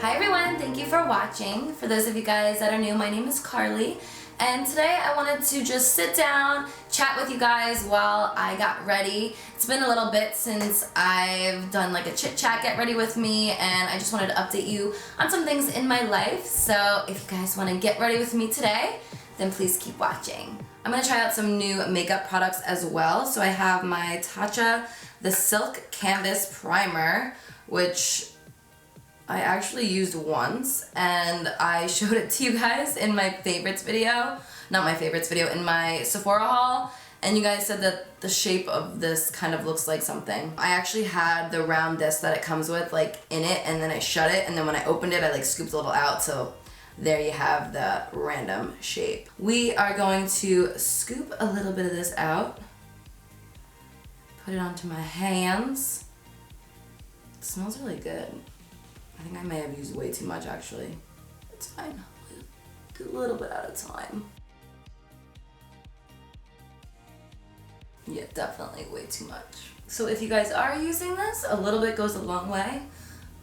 Hi everyone, thank you for watching. For those of you guys that are new, my name is Carly, and today I wanted to just sit down, chat with you guys while I got ready. It's been a little bit since I've done like a chit chat, get ready with me, and I just wanted to update you on some things in my life. So if you guys want to get ready with me today, then please keep watching. I'm going to try out some new makeup products as well. So I have my Tatcha the Silk Canvas Primer, which I actually used once, and I showed it to you guys in my favorites video. Not my favorites video, in my Sephora haul. And you guys said that the shape of this kind of looks like something. I actually had the round disc that it comes with like in it, and then I shut it, and then when I opened it I like scooped a little out, so there you have the random shape. We are going to scoop a little bit of this out, put it onto my hands. It smells really good. I think I may have used way too much actually. It's fine. Do a little bit at a time. Yeah, definitely way too much. So if you guys are using this, a little bit goes a long way.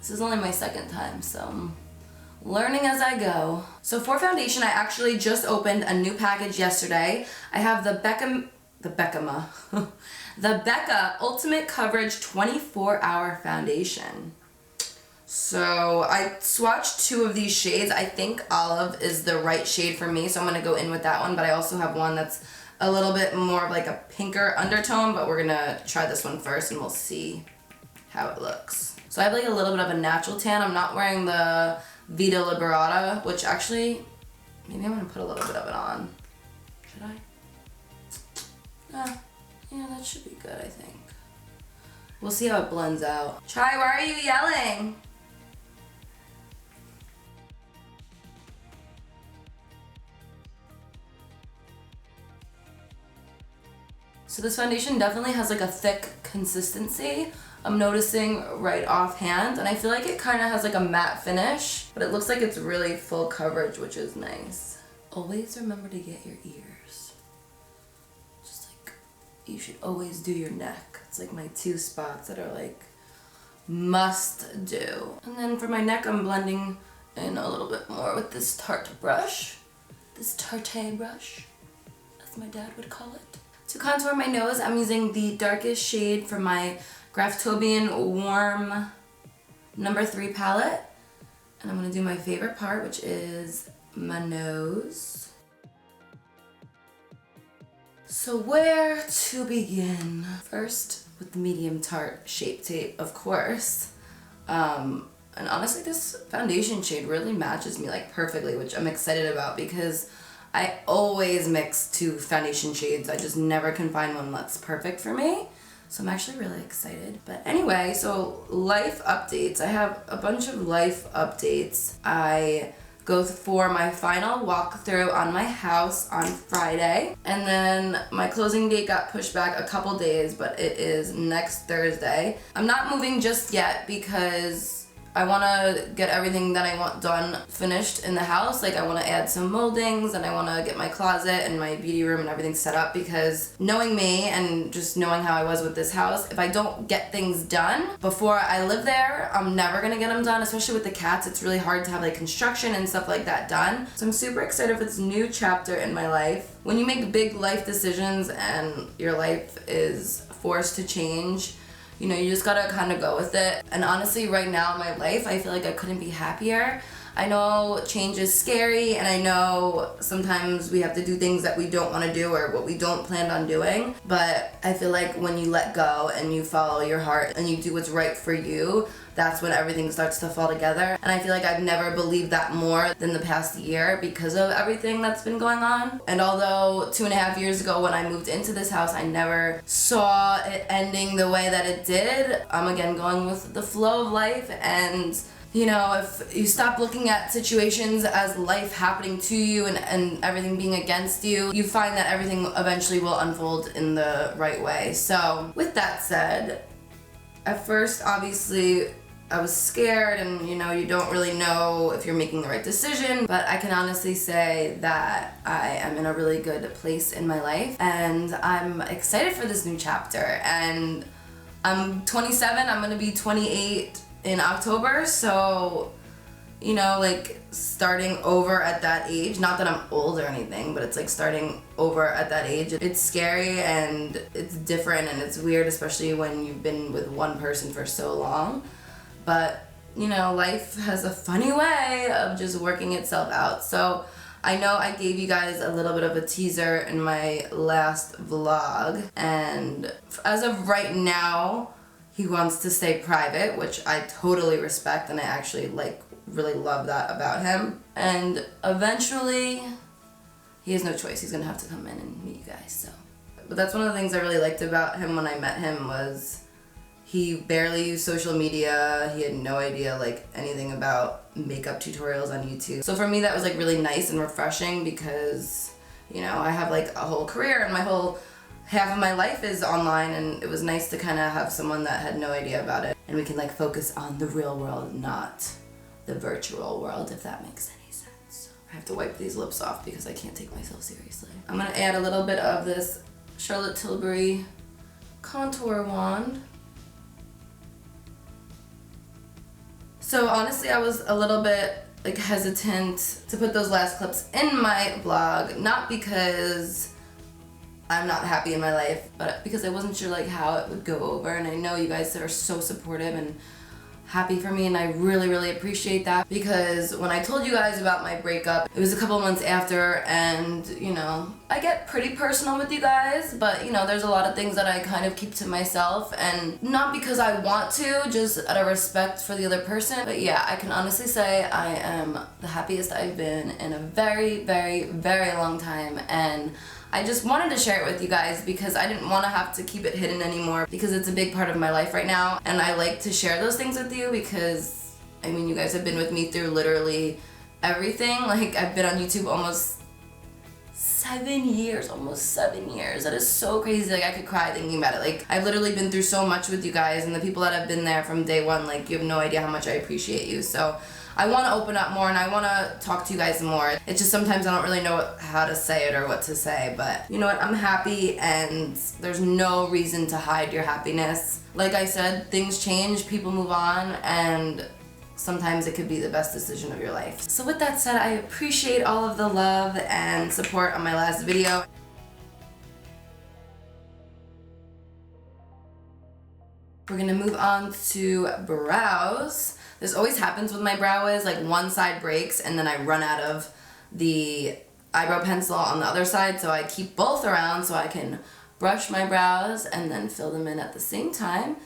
This is only my second time, so I'm learning as I go. So for foundation, I actually just opened a new package yesterday. I have the Becca Ultimate Coverage 24-Hour Foundation. So I swatched two of these shades. I think olive is the right shade for me, so I'm gonna go in with that one, but I also have one that's a little bit more of like a pinker undertone, but we're gonna try this one first and we'll see how it looks. So I have like a little bit of a natural tan. I'm not wearing the Vita Liberata, which actually, maybe I'm gonna put a little bit of it on. Should I? Yeah, that should be good, I think. We'll see how it blends out. Chai, why are you yelling? So this foundation definitely has like a thick consistency. I'm noticing right offhand, and I feel like it kind of has like a matte finish, but it looks like it's really full coverage, which is nice. Always remember to get your ears. Just like, you should always do your neck. It's like my two spots that are like must do. And then for my neck, I'm blending in a little bit more with this Tarte brush. This Tarte brush, as my dad would call it. To contour my nose, I'm using the darkest shade from my Graftobian Warm No. 3 palette. And I'm going to do my favorite part, which is my nose. So where to begin? First, with the medium Tarte Shape Tape, of course. And honestly, this foundation shade really matches me like perfectly, which I'm excited about because I always mix two foundation shades. I just never can find one that's perfect for me. So I'm actually really excited. But anyway, so life updates. I have a bunch of life updates. I go for my final walkthrough on my house on Friday. And then my closing date got pushed back a couple days, but it is next Thursday. I'm not moving just yet because I want to get everything that I want done finished in the house. Like I want to add some moldings, and I want to get my closet and my beauty room and everything set up, because knowing me and just knowing how I was with this house, if I don't get things done before I live there, I'm never going to get them done, especially with the cats. It's really hard to have like construction and stuff like that done. So I'm super excited for this new chapter in my life. When you make big life decisions and your life is forced to change, you know, you just gotta kind of go with it. And honestly, right now in my life, I feel like I couldn't be happier. I know change is scary, and I know sometimes we have to do things that we don't want to do or what we don't plan on doing. But I feel like when you let go and you follow your heart and you do what's right for you, that's when everything starts to fall together. And I feel like I've never believed that more than the past year because of everything that's been going on. And although 2.5 years ago when I moved into this house, I never saw it ending the way that it did, I'm again going with the flow of life. And you know, if you stop looking at situations as life happening to you and everything being against you, you find that everything eventually will unfold in the right way. So with that said, at first obviously I was scared, and you know, you don't really know if you're making the right decision, but I can honestly say that I am in a really good place in my life, and I'm excited for this new chapter. And I'm 27, I'm gonna be 28 in October, so you know, like starting over at that age. Not that I'm old or anything, but it's like starting over at that age. It's scary and it's different and it's weird, especially when you've been with one person for so long. But, you know, life has a funny way of just working itself out. So I know I gave you guys a little bit of a teaser in my last vlog, and as of right now, he wants to stay private, which I totally respect, and I actually like really love that about him. And eventually, he has no choice. He's gonna have to come in and meet you guys. So, but that's one of the things I really liked about him when I met him was he barely used social media. He had no idea like anything about makeup tutorials on YouTube. So for me, that was like really nice and refreshing because, you know, I have like a whole career and my whole half of my life is online, and it was nice to kind of have someone that had no idea about it. And we can like focus on the real world, not the virtual world, if that makes any sense. I have to wipe these lips off because I can't take myself seriously. I'm gonna add a little bit of this Charlotte Tilbury contour wand. So honestly, I was a little bit like hesitant to put those last clips in my vlog, not because I'm not happy in my life, but because I wasn't sure like how it would go over. And I know you guys are so supportive and happy for me, and I really, really appreciate that, because when I told you guys about my breakup, it was a couple months after, and you know, I get pretty personal with you guys, but you know, there's a lot of things that I kind of keep to myself, and not because I want to, just out of respect for the other person. But yeah, I can honestly say I am the happiest I've been in a very, very, very long time, and I just wanted to share it with you guys because I didn't want to have to keep it hidden anymore, because it's a big part of my life right now, and I like to share those things with you because, I mean, you guys have been with me through literally everything. Like, I've been on YouTube almost 7 years, almost 7 years. That is so crazy. Like, I could cry thinking about it. Like, I've literally been through so much with you guys, and the people that have been there from day one, like, you have no idea how much I appreciate you. So I want to open up more and I want to talk to you guys more. It's just sometimes I don't really know how to say it or what to say, but you know what, I'm happy and there's no reason to hide your happiness. Like I said, things change, people move on, and sometimes it could be the best decision of your life. So with that said, I appreciate all of the love and support on my last video. We're gonna move on to brows. This always happens with my brow wiz, like one side breaks and then I run out of the eyebrow pencil on the other side, so I keep both around so I can brush my brows and then fill them in at the same time.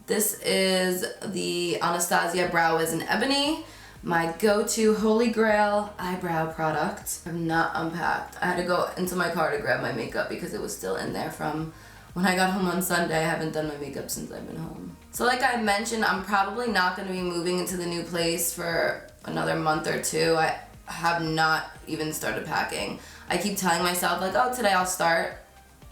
This is the Anastasia Brow Wiz in Ebony, my go-to holy grail eyebrow product. I've not unpacked. I had to go into my car to grab my makeup because it was still in there from when I got home on Sunday. I haven't done my makeup since I've been home. So like I mentioned, I'm probably not going to be moving into the new place for another month or two. I have not even started packing. I keep telling myself like, oh, today I'll start.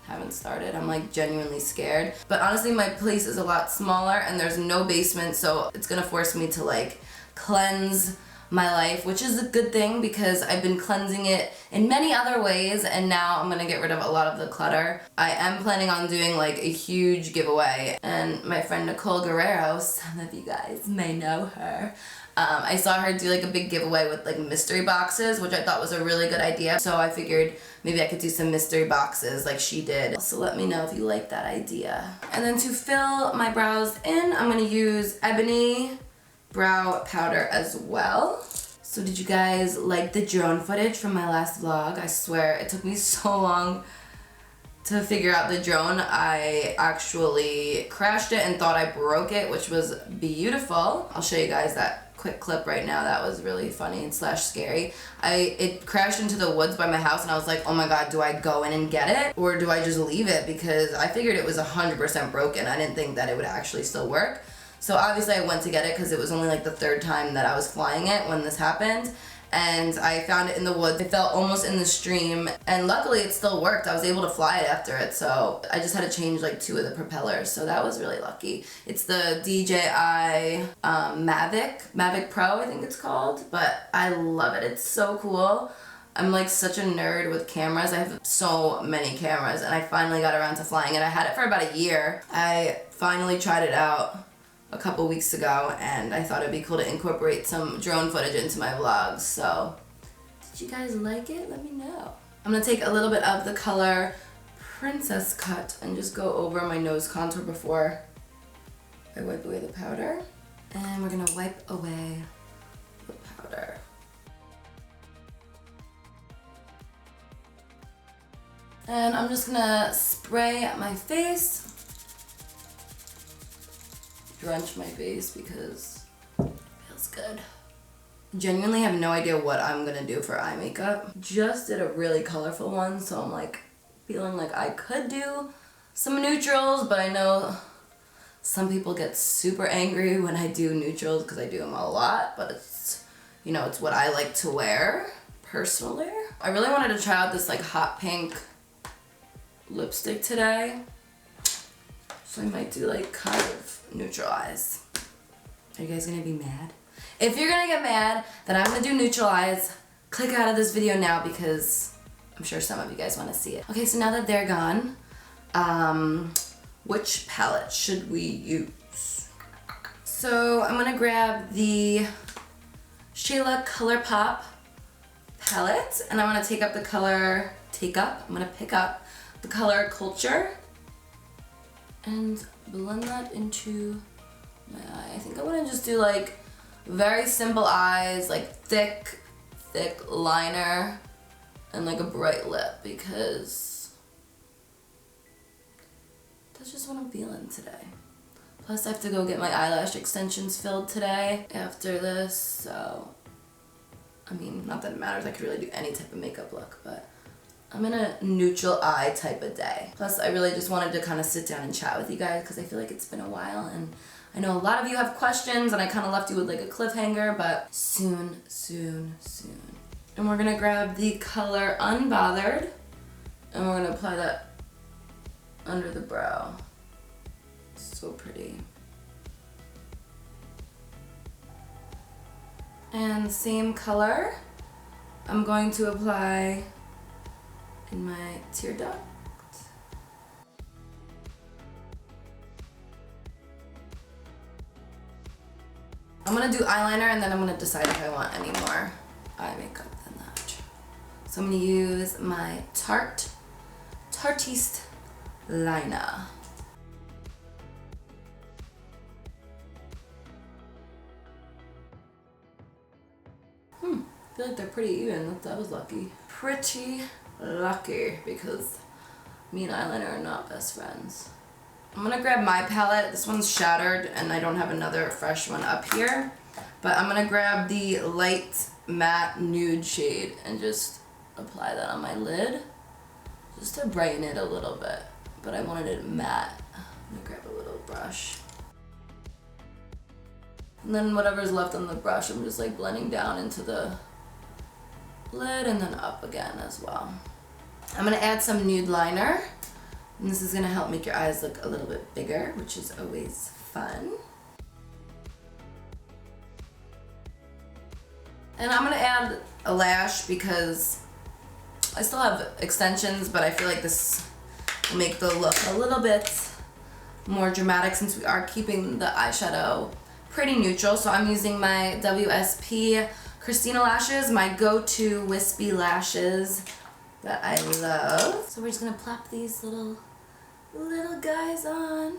Haven't started. I'm like genuinely scared. But honestly, my place is a lot smaller and there's no basement, so it's going to force me to like cleanse my life, which is a good thing because I've been cleansing it in many other ways, and now I'm gonna get rid of a lot of the clutter. I am planning on doing like a huge giveaway, and my friend Nicole Guerrero, some of you guys may know her, I saw her do like a big giveaway with like mystery boxes, which I thought was a really good idea. So I figured maybe I could do some mystery boxes like she did. So let me know if you like that idea. And then to fill my brows in, I'm gonna use Ebony brow powder as well. So did you guys like the drone footage from my last vlog? I swear it took me so long to figure out the drone. I actually crashed it and thought I broke it, which was beautiful. I'll show you guys that quick clip right now. That was really funny and slash scary. It crashed into the woods by my house and I was like, oh my god, do I go in and get it or do I just leave it? Because I figured it was 100% broken. I didn't think that it would actually still work. So obviously I went to get it because it was only like the third time that I was flying it when this happened. And I found it in the woods. It fell almost in the stream, and luckily it still worked. I was able to fly it after it, so I just had to change like 2 of the propellers, so that was really lucky. It's the DJI Mavic Pro, I think it's called, but I love it. It's so cool. I'm like such a nerd with cameras. I have so many cameras, and I finally got around to flying it. I had it for about a year. I finally tried it out a couple weeks ago, and I thought it'd be cool to incorporate some drone footage into my vlogs. So, did you guys like it? Let me know. I'm gonna take a little bit of the color Princess Cut and just go over my nose contour before I wipe away the powder. And we're gonna wipe away the powder. And I'm just gonna spray my face. Drench my face because it feels good. Genuinely have no idea what I'm gonna do for eye makeup. Just did a really colorful one, so I'm like feeling like I could do some neutrals, but I know some people get super angry when I do neutrals because I do them a lot, but it's, you know, it's what I like to wear personally. I really wanted to try out this like hot pink lipstick today, so I might do like kind of neutral eyes. Are you guys gonna be mad? If you're gonna get mad that I'm gonna do neutral eyes, click out of this video now because I'm sure some of you guys wanna see it. Okay, so now that they're gone, which palette should we use? So I'm gonna grab the Shayla ColourPop palette, and I'm gonna pick up the color Culture and blend that into my eye. I think I wanna just do like very simple eyes, like thick liner and like a bright lip because that's just what I'm feeling today. Plus I have to go get my eyelash extensions filled today after this, so I mean, not that it matters, I could really do any type of makeup look, but I'm in a neutral eye type of day. Plus I really just wanted to kind of sit down and chat with you guys because I feel like it's been a while, and I know a lot of you have questions and I kind of left you with like a cliffhanger, but soon. And we're gonna grab the color Unbothered and we're gonna apply that under the brow. So pretty. And the same color I'm going to apply in my tear duct. I'm gonna do eyeliner and then I'm gonna decide if I want any more eye makeup than that. So I'm gonna use my Tartiste liner. I feel like they're pretty even. That was lucky. Pretty lucky because me and eyeliner are not best friends. I'm gonna grab my palette. This one's shattered and I don't have another fresh one up here. But I'm gonna grab the light matte nude shade and just apply that on my lid. Just to brighten it a little bit. But I wanted it matte. I'm gonna grab a little brush. And then whatever's left on the brush, I'm just like blending down into the lid and then up again as well. I'm gonna add some nude liner. And this is gonna help make your eyes look a little bit bigger, which is always fun. And I'm gonna add a lash because I still have extensions, but I feel like this will make the look a little bit more dramatic since we are keeping the eyeshadow pretty neutral. So I'm using my WSP Christina lashes, my go-to wispy lashes that I love. So we're just gonna plop these little guys on.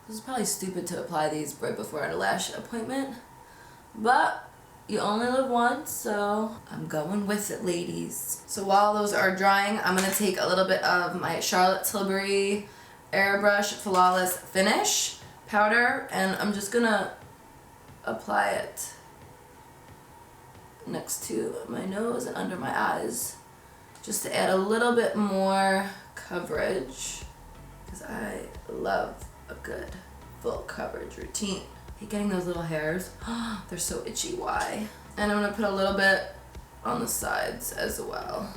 This is probably stupid to apply these right before a lash appointment, but you only live once, so I'm going with it, ladies. So while those are drying, I'm gonna take a little bit of my Charlotte Tilbury Airbrush Flawless Finish powder, and I'm just gonna apply it next to my nose and under my eyes, just to add a little bit more coverage, because I love a good full coverage routine. I hate getting those little hairs. They're so itchy, why? And I'm gonna put a little bit on the sides as well,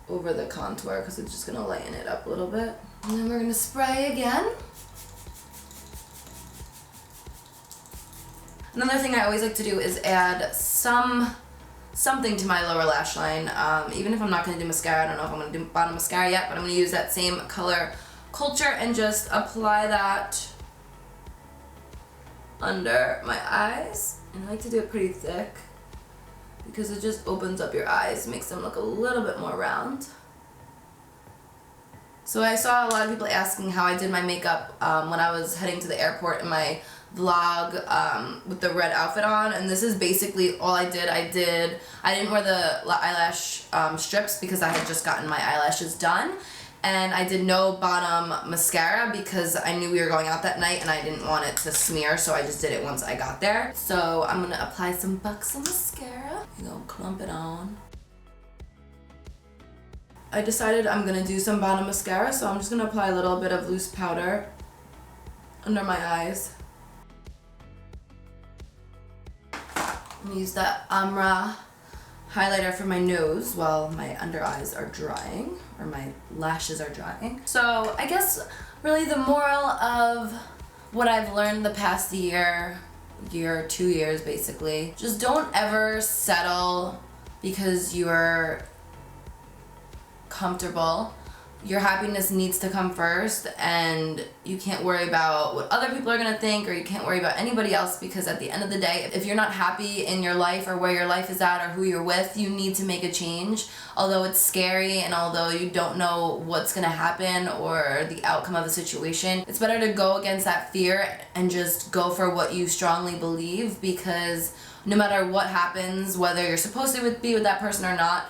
over the contour, because it's just gonna lighten it up a little bit. And then we're gonna spray again. Another thing I always like to do is add something to my lower lash line. Even if I'm not gonna do mascara, I don't know if I'm gonna do bottom mascara yet, but I'm gonna use that same color Culture and just apply that under my eyes, and I like to do it pretty thick because it just opens up your eyes, makes them look a little bit more round. So I saw a lot of people asking how I did my makeup when I was heading to the airport in my vlog with the red outfit on, and this is basically all I did. I didn't wear the eyelash strips because I had just gotten my eyelashes done, and I did no bottom mascara because I knew we were going out that night and I didn't want it to smear, so I just did it once I got there. So I'm gonna apply some Buxom mascara. You're gonna clump it on. I decided I'm gonna do some bottom mascara, so I'm just gonna apply a little bit of loose powder under my eyes. I'm gonna use the Amra highlighter for my nose while my under eyes are drying, or my lashes are drying. So I guess really the moral of what I've learned the past year, 2 years basically, just don't ever settle because you're comfortable. Your happiness needs to come first, and you can't worry about what other people are gonna think, or you can't worry about anybody else, because at the end of the day, if you're not happy in your life or where your life is at or who you're with, you need to make a change. Although it's scary and although you don't know what's gonna happen or the outcome of the situation, it's better to go against that fear and just go for what you strongly believe, because no matter what happens, whether you're supposed to be with that person or not,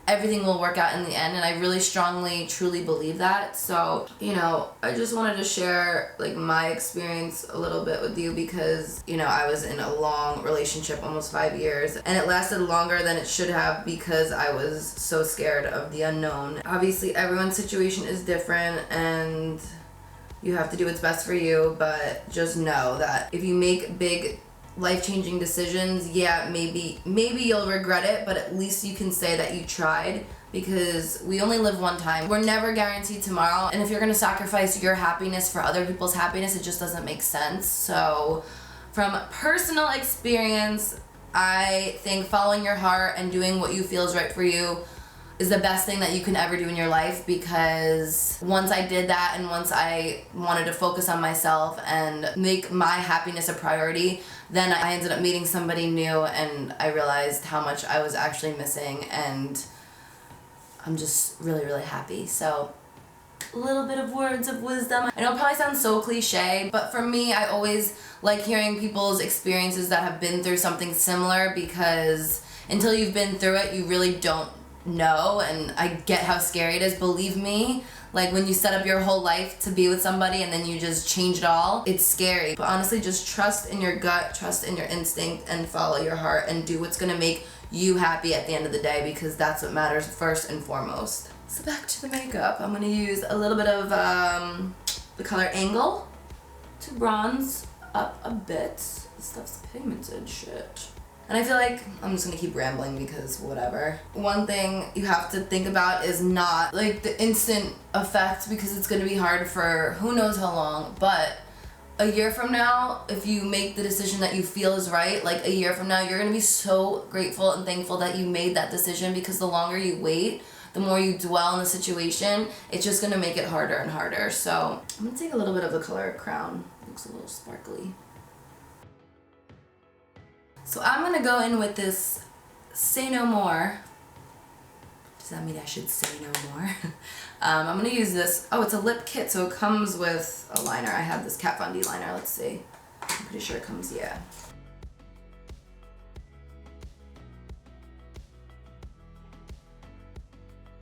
everything will work out in the end, and I really strongly, truly believe that. So, you know, I just wanted to share like my experience a little bit with you because, you know, I was in a long relationship, almost 5 years, and it lasted longer than it should have because I was so scared of the unknown. Obviously, everyone's situation is different and you have to do what's best for you, but just know that if you make big life-changing decisions, yeah, maybe you'll regret it, but at least you can say that you tried, because we only live one time. We're never guaranteed tomorrow, and if you're gonna sacrifice your happiness for other people's happiness, it just doesn't make sense. So from personal experience, I think following your heart and doing what you feel is right for you is the best thing that you can ever do in your life, because once I did that and once I wanted to focus on myself and make my happiness a priority, then I ended up meeting somebody new and I realized how much I was actually missing, and I'm just really, really happy. So a little bit of words of wisdom. I know it probably sounds so cliche, but for me, I always like hearing people's experiences that have been through something similar, because until you've been through it, you really don't know, and I get how scary it is. Believe me, like when you set up your whole life to be with somebody and then you just change it all, it's scary. But honestly, just trust in your gut, trust in your instinct, and follow your heart and do what's gonna make you happy at the end of the day, because that's what matters first and foremost. So back to the makeup. I'm gonna use a little bit of the color Angle to bronze up a bit. This stuff's pigmented shit. And I feel like I'm just gonna keep rambling because whatever. One thing you have to think about is not like the instant effect, because it's gonna be hard for who knows how long, but a year from now, if you make the decision that you feel is right, like a year from now, you're gonna be so grateful and thankful that you made that decision, because the longer you wait, the more you dwell in the situation, it's just gonna make it harder and harder. So I'm gonna take a little bit of the color Crown. It looks a little sparkly. So I'm gonna go in with this Say No More. Does that mean I should say no more? I'm gonna use this. Oh, it's a lip kit, so it comes with a liner. I have this Kat Von D liner. Let's see. I'm pretty sure it comes, yeah.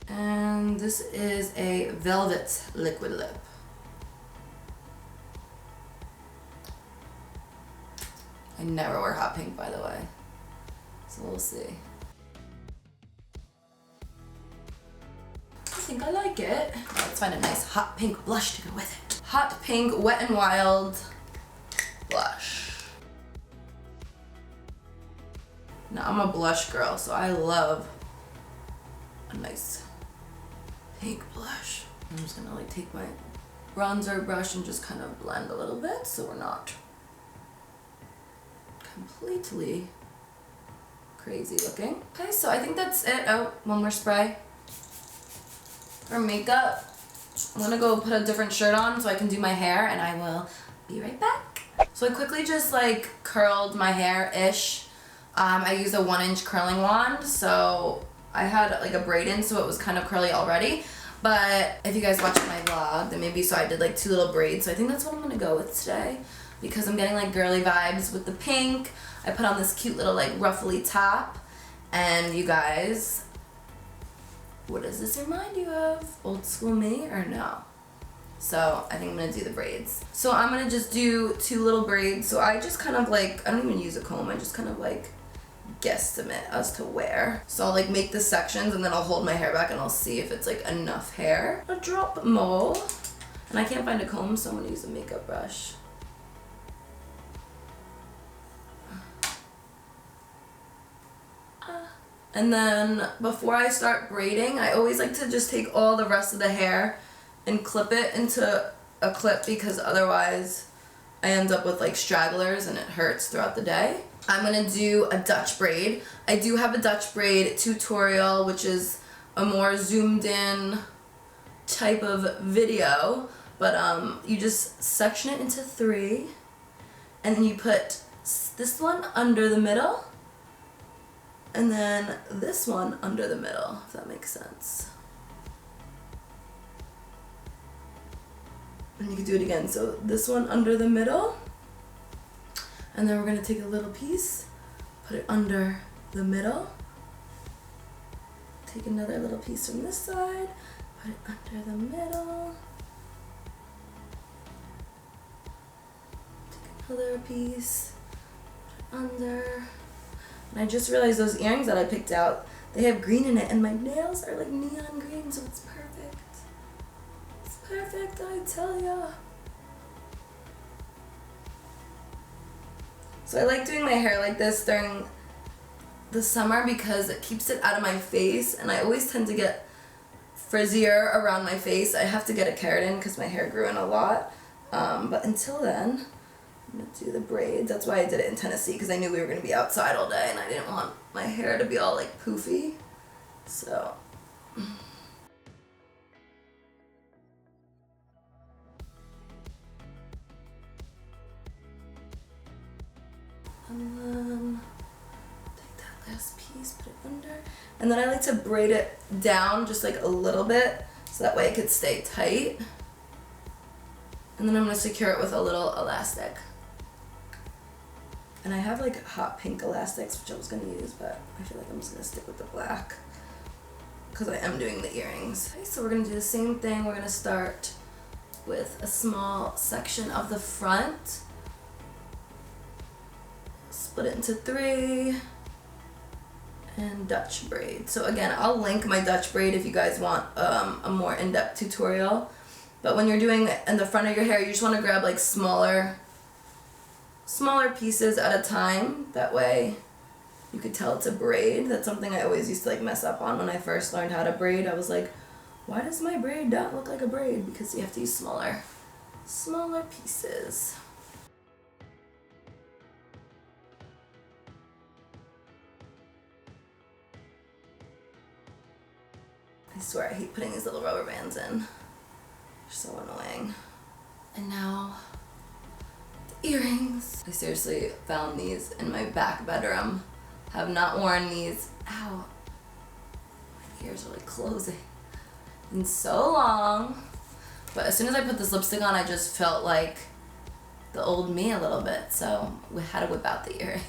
And this is a Velvet liquid lip. I never wear hot pink, by the way, so we'll see. I think I like it. Let's find a nice hot pink blush to go with it. Hot pink Wet n Wild blush. Now I'm a blush girl, so I love a nice pink blush. I'm just gonna like take my bronzer brush and just kind of blend a little bit so we're not completely crazy looking. Okay, so I think that's it. Oh, one more spray. For makeup, I'm gonna go put a different shirt on so I can do my hair, and I will be right back. So I quickly just like curled my hair-ish. I used a 1-inch curling wand, so I had like a braid in, so it was kind of curly already. But if you guys watched my vlog, then maybe so I did like 2 little braids. So I think that's what I'm gonna go with today because I'm getting like girly vibes with the pink. I put on this cute little like ruffly top. And you guys, what does this remind you of? Old school me or no? So I think I'm gonna do the braids. So I'm gonna just do 2 little braids. So I just kind of like, I don't even use a comb. I just kind of like guesstimate as to where. So I'll like make the sections and then I'll hold my hair back and I'll see if it's like enough hair. A drop more. And I can't find a comb, so I'm gonna use a makeup brush. And then before I start braiding, I always like to just take all the rest of the hair and clip it into a clip because otherwise I end up with like stragglers and it hurts throughout the day. I'm gonna do a Dutch braid. I do have a Dutch braid tutorial, which is a more zoomed in type of video, but you just section it into 3 and then you put this one under the middle and then this one under the middle, if that makes sense. And you can do it again. So this one under the middle, and then we're gonna take a little piece, put it under the middle, take another little piece from this side, put it under the middle, take another piece, put it under. And I just realized those earrings that I picked out, they have green in it and my nails are like neon green, so it's perfect. It's perfect, I tell ya. So I like doing my hair like this during the summer because it keeps it out of my face, and I always tend to get frizzier around my face. I have to get a keratin because my hair grew in a lot. But until then, I'm gonna do the braids. That's why I did it in Tennessee, because I knew we were gonna be outside all day and I didn't want my hair to be all like poofy. So. And then take that last piece, put it under. And then I like to braid it down just like a little bit so that way it could stay tight. And then I'm gonna secure it with a little elastic. And I have like hot pink elastics, which I was gonna use, but I feel like I'm just gonna stick with the black because I am doing the earrings. Okay, so we're gonna do the same thing. We're gonna start with a small section of the front. Split it into 3 and Dutch braid. So again, I'll link my Dutch braid if you guys want a more in-depth tutorial. But when you're doing it in the front of your hair, you just want to grab like smaller pieces at a time. That way you could tell it's a braid. That's something I always used to like mess up on when I first learned how to braid. I was like, why does my braid not look like a braid? Because you have to use smaller pieces. I swear I hate putting these little rubber bands in. They're so annoying. And now, the earrings. I seriously found these in my back bedroom. Have not worn these, ow, my ears are like closing, in so long. But as soon as I put this lipstick on, I just felt like the old me a little bit. So we had to whip out the earrings.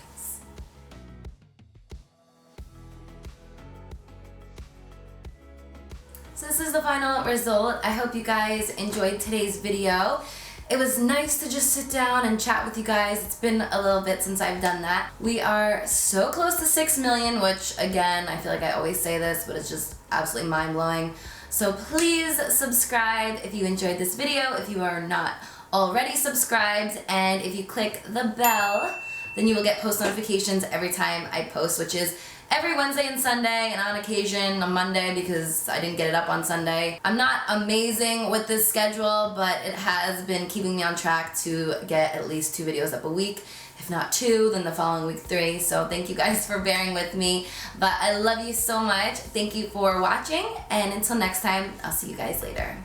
So this is the final result. I hope you guys enjoyed today's video. It was nice to just sit down and chat with you guys. It's been a little bit since I've done that. We are so close to 6 million, which again, I feel like I always say this, but it's just absolutely mind-blowing. So please subscribe if you enjoyed this video, if you are not already subscribed, and if you click the bell, then you will get post notifications every time I post, which is every Wednesday and Sunday, and on occasion on Monday because I didn't get it up on Sunday. I'm not amazing with this schedule, but it has been keeping me on track to get at least 2 videos up a week. If not 2, then the following week 3. So thank you guys for bearing with me. But I love you so much. Thank you for watching, and until next time, I'll see you guys later.